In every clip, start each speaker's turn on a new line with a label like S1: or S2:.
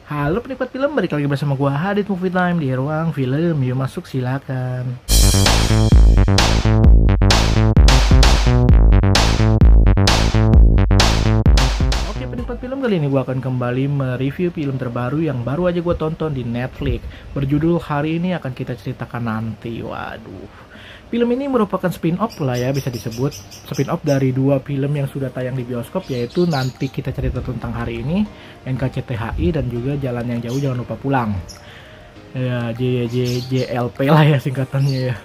S1: Halo penikmat film, balik lagi bersama gua Hadit Movie Time di ruang film. Yuk masuk, silakan. Oke penikmat film, kali ini gua akan kembali mereview film terbaru yang baru aja gua tonton di Netflix. Berjudul Hari Ini Akan Kita Ceritakan Nanti. Waduh. Film ini merupakan spin-off lah ya, bisa disebut spin-off dari dua film yang sudah tayang di bioskop, yaitu Nanti Kita Cerita Tentang Hari Ini, NKCTHI, dan juga Jalan Yang Jauh Jangan Lupa Pulang. Ya, JLP lah ya singkatannya ya.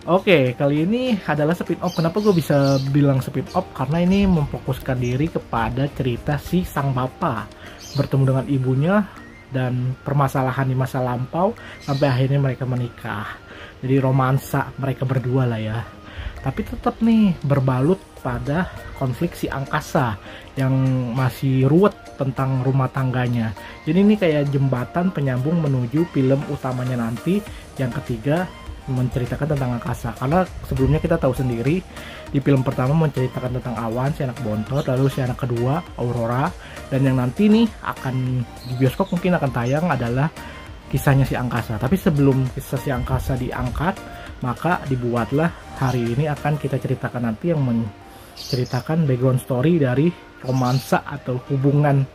S1: Oke, kali ini adalah spin-off. Kenapa gue bisa bilang spin-off? Karena ini memfokuskan diri kepada cerita si sang bapak bertemu dengan ibunya dan permasalahan di masa lampau sampai akhirnya mereka menikah. Jadi romansa mereka berdua lah ya. Tapi tetap nih berbalut pada konflik si angkasa yang masih ruwet tentang rumah tangganya. Jadi ini kayak jembatan penyambung menuju film utamanya nanti, yang ketiga menceritakan tentang angkasa. Karena sebelumnya kita tahu sendiri di film pertama menceritakan tentang Awan, si anak bontot, lalu si anak kedua Aurora, dan yang nanti nih akan di bioskop mungkin akan tayang adalah kisahnya si angkasa. Tapi sebelum kisah si angkasa diangkat, maka dibuatlah Hari Ini Akan Kita Ceritakan Nanti, yang menceritakan background story dari romansa atau hubungan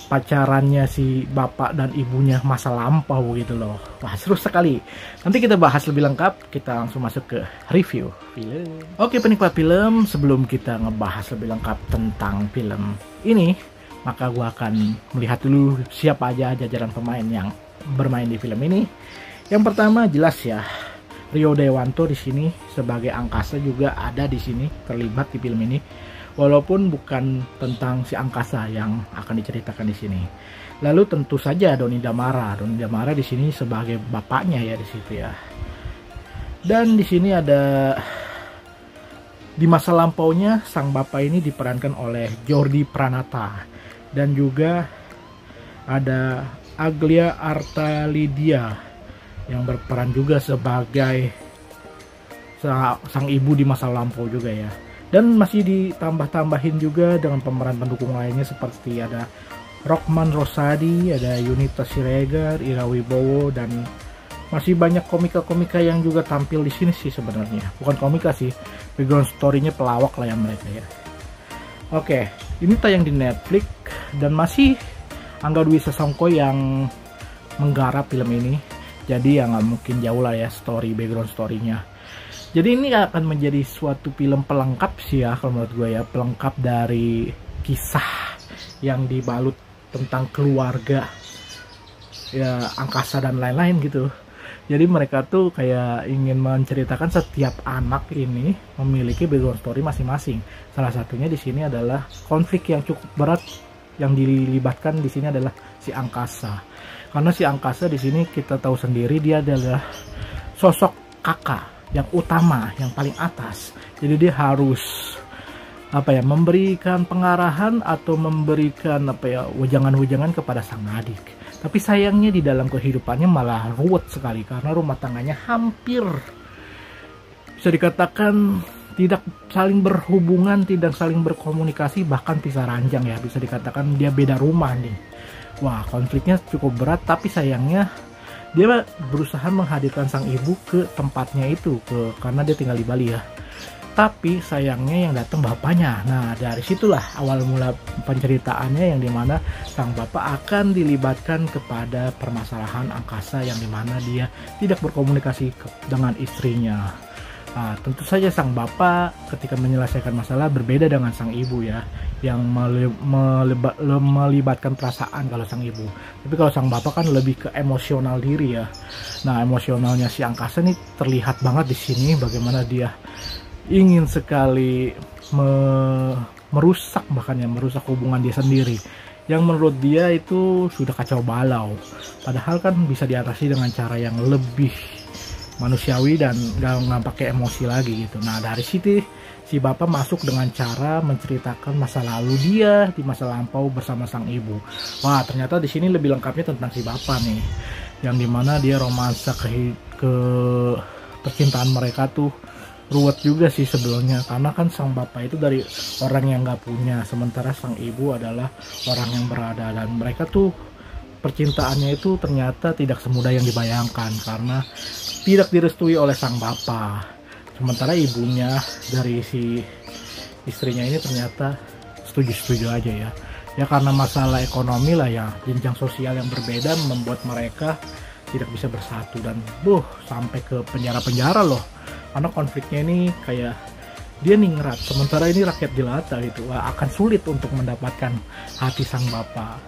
S1: pacarannya si bapak dan ibunya masa lampau gitu loh. Wah, seru sekali. Nanti kita bahas lebih lengkap, kita langsung masuk ke review film. Oke penikmat film, sebelum kita ngebahas lebih lengkap tentang film ini, maka gua akan melihat dulu siapa aja jajaran pemain yang bermain di film ini. Yang pertama jelas ya, Rio Dewanto di sini sebagai angkasa juga ada di sini terlibat di film ini. Walaupun bukan tentang si angkasa yang akan diceritakan di sini. Lalu tentu saja Doni Damara. Doni Damara di sini sebagai bapaknya ya di situ ya. Dan di sini ada di masa lampaunya sang bapak ini diperankan oleh Jordi Pranata, dan juga ada Aglia Artalidia yang berperan juga sebagai sang ibu di masa lampau juga ya. Dan masih ditambah-tambahin juga dengan pemeran pendukung lainnya seperti ada Rockman Rosadi, ada Yunita Siregar, Ira Wibowo, dan masih banyak komika-komika yang juga tampil di sini sih sebenarnya. Bukan komika sih, background story-nya pelawak lah ya mereka ya. Oke, ini tayang di Netflix dan masih Angga Dwi Sasongko yang menggarap film ini. Jadi ya nggak mungkin jauh lah ya background story-nya. Jadi ini akan menjadi suatu film pelengkap sih ya kalau menurut gue ya. Pelengkap dari kisah yang dibalut tentang keluarga ya, angkasa dan lain-lain gitu. Jadi mereka tuh kayak ingin menceritakan setiap anak ini memiliki background story masing-masing. Salah satunya di sini adalah konflik yang cukup berat yang dilibatkan di sini adalah si angkasa. Karena si angkasa di sini kita tahu sendiri dia adalah sosok kakak yang utama, yang paling atas. Jadi dia harus memberikan pengarahan atau memberikan wejangan-wejangan kepada sang adik. Tapi sayangnya di dalam kehidupannya malah ruwet sekali karena rumah tangganya hampir bisa dikatakan tidak saling berhubungan, tidak saling berkomunikasi, bahkan pisah ranjang ya, bisa dikatakan dia beda rumah nih. Wah, konfliknya cukup berat, tapi sayangnya dia berusaha menghadirkan sang ibu ke tempatnya itu, karena dia tinggal di Bali ya. Tapi sayangnya yang datang bapaknya. Nah, dari situlah awal mula penceritaannya, yang dimana sang bapak akan dilibatkan kepada permasalahan angkasa yang dimana dia tidak berkomunikasi dengan istrinya. Nah, tentu saja sang bapak ketika menyelesaikan masalah berbeda dengan sang ibu ya, yang melibatkan perasaan kalau sang ibu. Tapi kalau sang bapak kan lebih ke emosional diri ya. Nah, emosionalnya si angkasa nih terlihat banget di sini, bagaimana dia ingin sekali merusak hubungan dia sendiri, yang menurut dia itu sudah kacau balau. Padahal kan bisa diatasi dengan cara yang lebih manusiawi dan nggak pakai emosi lagi gitu. Nah, dari situ si bapak masuk dengan cara menceritakan masa lalu dia di masa lampau bersama sang ibu. Wah, ternyata di sini lebih lengkapnya tentang si bapak nih, yang dimana dia romansa ke percintaan mereka tuh ruwet juga sih sebelumnya, karena kan sang bapak itu dari orang yang nggak punya, sementara sang ibu adalah orang yang berada, dan mereka tuh percintaannya itu ternyata tidak semudah yang dibayangkan karena tidak direstui oleh sang bapak. Sementara ibunya dari si istrinya ini ternyata setuju-setuju aja ya. Ya karena masalah ekonomi lah ya, jenjang sosial yang berbeda membuat mereka tidak bisa bersatu dan sampai ke penjara-penjara loh. Karena konfliknya ini kayak dia ningrat, sementara ini rakyat jelata gitu. Wah, akan sulit untuk mendapatkan hati sang bapak.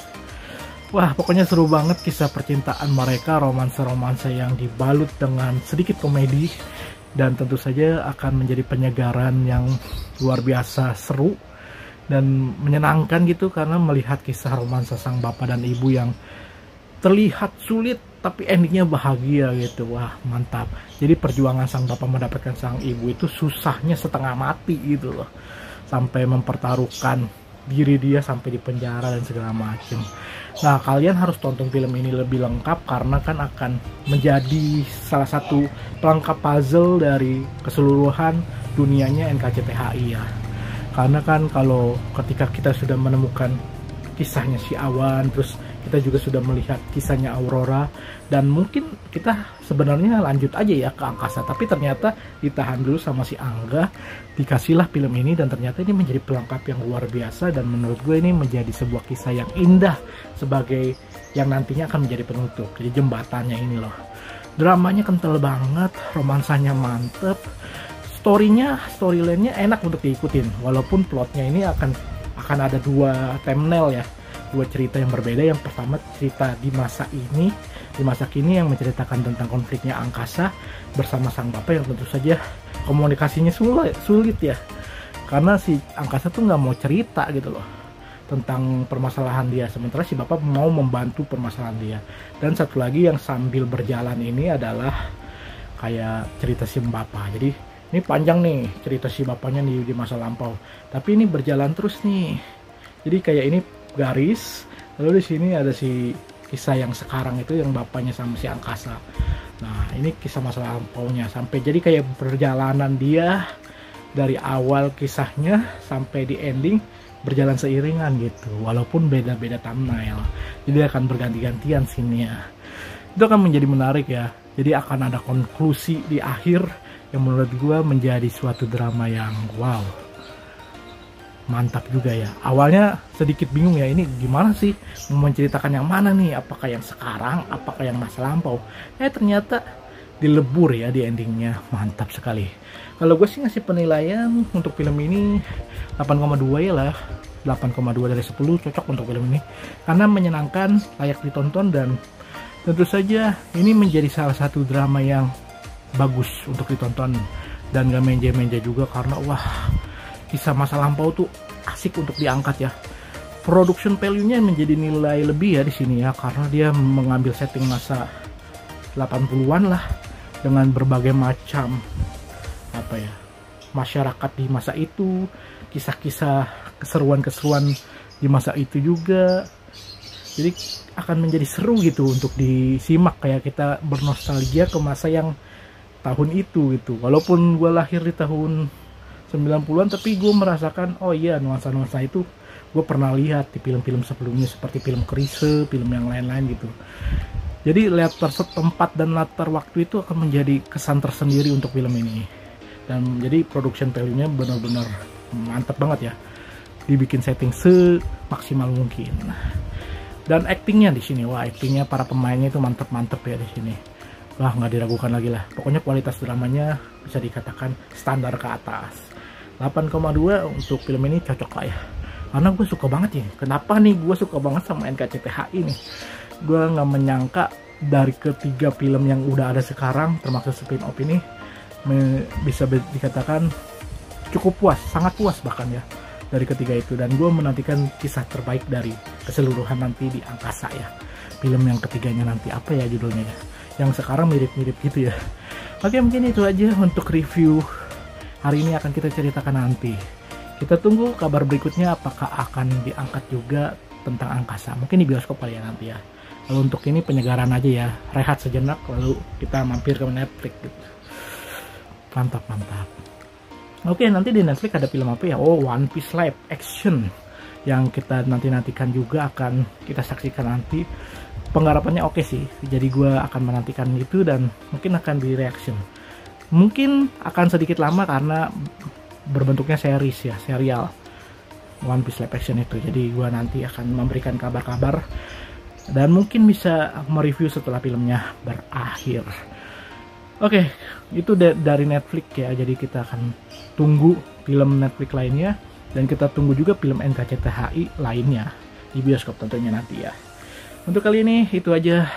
S1: Wah, pokoknya seru banget kisah percintaan mereka, romansa-romansa yang dibalut dengan sedikit komedi dan tentu saja akan menjadi penyegaran yang luar biasa seru dan menyenangkan gitu karena melihat kisah romansa sang bapak dan ibu yang terlihat sulit tapi endingnya bahagia gitu. Wah, mantap. Jadi perjuangan sang bapak mendapatkan sang ibu itu susahnya setengah mati gitu loh, sampai mempertaruhkan diri dia sampai di penjara dan segala macem. Nah, kalian harus tonton film ini lebih lengkap karena kan akan menjadi salah satu pelengkap puzzle dari keseluruhan dunianya NKCTHI ya. Karena kan kalau ketika kita sudah menemukan kisahnya si Awan, terus kita juga sudah melihat kisahnya Aurora, dan mungkin kita sebenarnya lanjut aja ya ke angkasa, tapi ternyata ditahan dulu sama si Angga, dikasihlah film ini, dan ternyata ini menjadi pelengkap yang luar biasa, dan menurut gue ini menjadi sebuah kisah yang indah sebagai yang nantinya akan menjadi penutup. Jadi jembatannya ini loh, dramanya kental banget, romansanya mantep, storyline-nya enak untuk diikutin, walaupun plotnya ini akan ada dua thumbnail ya, dua cerita yang berbeda. Yang pertama cerita di masa kini yang menceritakan tentang konfliknya angkasa bersama sang bapak yang tentu saja komunikasinya sulit ya, karena si angkasa tuh nggak mau cerita gitu loh tentang permasalahan dia, sementara si bapak mau membantu permasalahan dia. Dan satu lagi yang sambil berjalan ini adalah kayak cerita si bapak. Jadi ini panjang nih cerita si bapaknya di masa lampau, tapi ini berjalan terus nih. Jadi kayak ini garis, lalu di sini ada si kisah yang sekarang itu yang bapaknya sama si angkasa. Nah, ini kisah masa lampaunya sampai jadi kayak perjalanan dia dari awal kisahnya sampai di ending berjalan seiringan gitu, walaupun beda-beda thumbnail. Jadi akan berganti-gantian scene-nya. Itu akan menjadi menarik ya. Jadi akan ada konklusi di akhir yang menurut gue menjadi suatu drama yang wow, mantap juga ya. Awalnya sedikit bingung ya, ini gimana sih mau menceritakan yang mana nih, apakah yang sekarang, apakah yang masa lampau. Ternyata dilebur ya di endingnya, mantap sekali. Kalau gue sih ngasih penilaian untuk film ini 8,2 ya lah, 8,2 dari 10, cocok untuk film ini karena menyenangkan, layak ditonton, dan tentu saja ini menjadi salah satu drama yang bagus untuk ditonton dan gak menja-menja juga karena wah, kisah masa lampau tuh asik untuk diangkat ya. Production value-nya menjadi nilai lebih ya di sini ya, karena dia mengambil setting masa 80-an lah dengan berbagai macam masyarakat di masa itu, kisah-kisah keseruan-keseruan di masa itu juga. Jadi akan menjadi seru gitu untuk disimak, kayak kita bernostalgia ke masa yang tahun itu gitu. Walaupun gue lahir di tahun 90-an, tapi gue merasakan oh iya, nuansa-nuansa itu gue pernah lihat di film-film sebelumnya seperti film Kerise, film yang lain-lain gitu. Jadi latar tempat dan latar waktu itu akan menjadi kesan tersendiri untuk film ini. Dan jadi production value-nya benar-benar mantap banget ya. Dibikin setting semaksimal mungkin. Dan actingnya di sini, wah, actingnya para pemainnya itu mantap-mantap ya di sini. Wah, nggak diragukan lagi lah. Pokoknya kualitas dramanya bisa dikatakan standar ke atas. 8,2 untuk film ini cocok lah ya. Karena gue suka banget ya. Kenapa nih gue suka banget sama NKCTHI nih? Gue nggak menyangka dari ketiga film yang udah ada sekarang, termasuk spin-off ini, bisa dikatakan cukup puas, sangat puas bahkan ya dari ketiga itu. Dan gue menantikan kisah terbaik dari keseluruhan nanti di angkasa ya. Film yang ketiganya nanti apa ya judulnya ya? Yang sekarang mirip-mirip gitu ya. Oke, mungkin itu aja untuk review hari ini, akan kita ceritakan nanti. Kita tunggu kabar berikutnya, apakah akan diangkat juga tentang angkasa. Mungkin di bioskop kali ya nanti ya. Lalu untuk ini penyegaran aja ya, rehat sejenak lalu kita mampir ke Netflix gitu. Mantap. Oke, nanti di Netflix ada film apa ya? Oh, One Piece live action yang kita nantikan juga akan kita saksikan nanti. penggarapannya oke sih, jadi gue akan menantikan itu dan mungkin akan di reaction. Mungkin akan sedikit lama karena berbentuknya series ya, serial One Piece live action itu. Jadi gue nanti akan memberikan kabar-kabar dan mungkin bisa mereview setelah filmnya berakhir. Oke, itu dari Netflix ya. Jadi kita akan tunggu film Netflix lainnya dan kita tunggu juga film NKCTHI lainnya di bioskop tentunya nanti ya. Untuk kali ini itu aja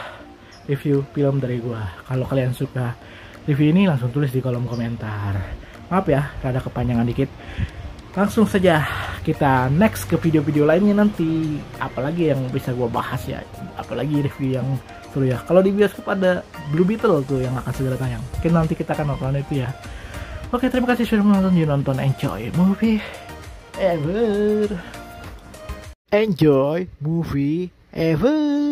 S1: review film dari gue. Kalau kalian suka review ini langsung tulis di kolom komentar. Maaf ya, rada kepanjangan dikit. Langsung saja kita next ke video-video lainnya nanti. Apalagi yang bisa gue bahas ya, apalagi review yang seru ya. Kalau di bioskop ada Blue Beetle tuh yang akan segera tayang. Mungkin nanti kita akan nonton itu ya. Oke, terima kasih sudah menonton. You nonton Enjoy Movie Ever. Enjoy Movie Ever.